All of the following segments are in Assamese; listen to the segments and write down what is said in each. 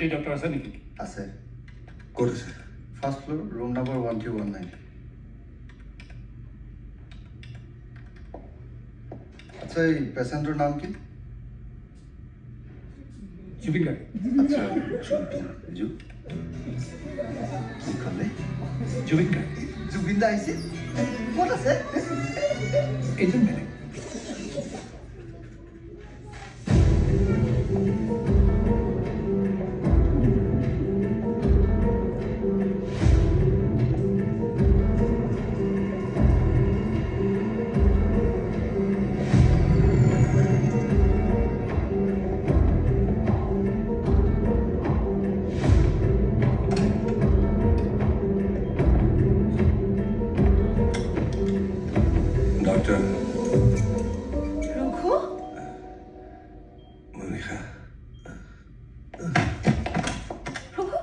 ফেমিলিটি ডক্টৰ আছে নেকি? আছে। ক'ত আছে? First floor, room number 1319। আচ্ছা, এই পেচেণ্টৰ নাম কি? জুবিন গাৰ্গ। আচ্ছা, কি ক'লে? জুবিন গাৰ্গ। জুবিন দা আহিছে? ক'ত আছে? এইজন বেলেগ। Doctor Raghu Manisha, Raghu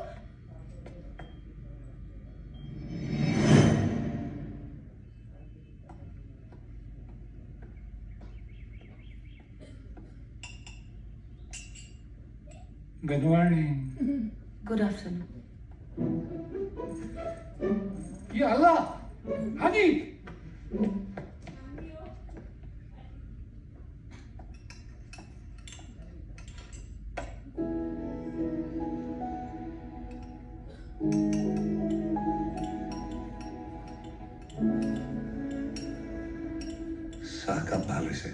Good morning. Good afternoon Ya Allah, Hani. চাহকাপ ভাল হৈছে।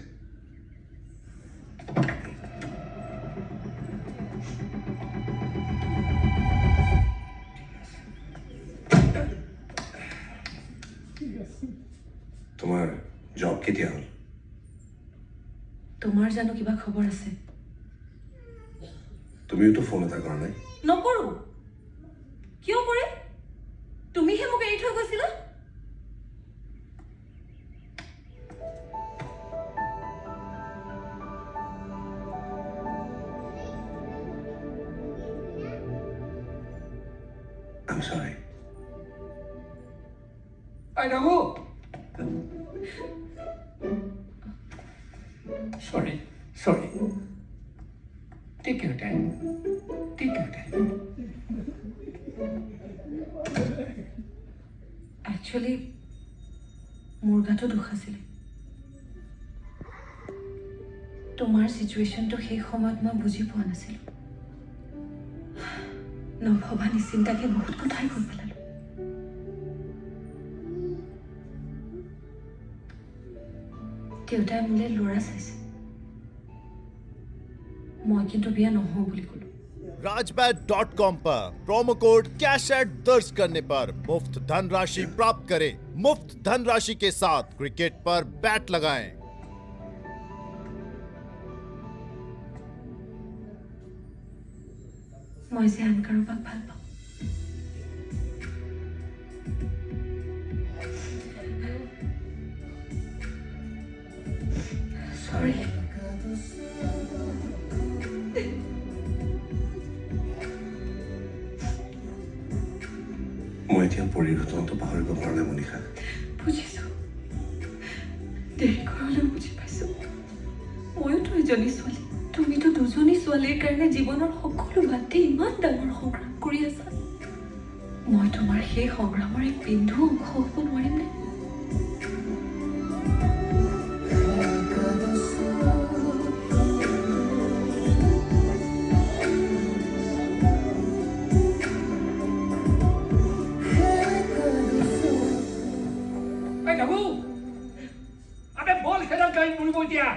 তোমাৰ জব কেতিয়া হ'ল? তোমাৰ জানো কিবা খবৰ আছে? তুমিওতো ফোন এটা কৰা নাই। নকৰো। কিয় কৰে? তুমিহে মোক এৰি থৈ গৈছিলা। I'm sorry. I know. Sorry. Take your time. Actually মোৰ গাতো দুখ আছিলে। তোমাৰ চিটুৱেশ্যনটো সেই সময়ত মই বুজি পোৱা নাছিলো। নভবা নিশ্চিন্তাকে বহুত কথাই কৈ পেলালো। দেউতাই মোলৈ ল'ৰা চাইছে, মই কিন্তু বিয়া নহওঁ বুলি ক'লো। rajbat.com पर प्रोमो कोड कैशेट दर्ज करने पर मुफ्त धनराशि प्राप्त करें। मुफ्त धनराशि के साथ क्रिकेट पर बैट लगाएं। মই যে আন কাৰোবাক ভাল পাওঁ। Sorry. মই এতিয়া পৰিঘটনটো পাহৰিব পৰা নাই মনিষা। বুজিছো, দেৰি কৰালেও বুজি পাইছো। ময়োতো এজনী ছোৱালী, তুমিতো দুজনী ছোৱালীৰ কাৰণে জীৱনৰ সকলো বাদ দি ইমান ডাঙৰ সংগ্ৰাম কৰি আছা। মই তোমাৰ সেই সংগ্ৰামৰ এক বিন্দু অংশ হ'ব নোৱাৰিম নে? Raghupati, अबे बोल खेला कहीं मुड़ी बोल दिया।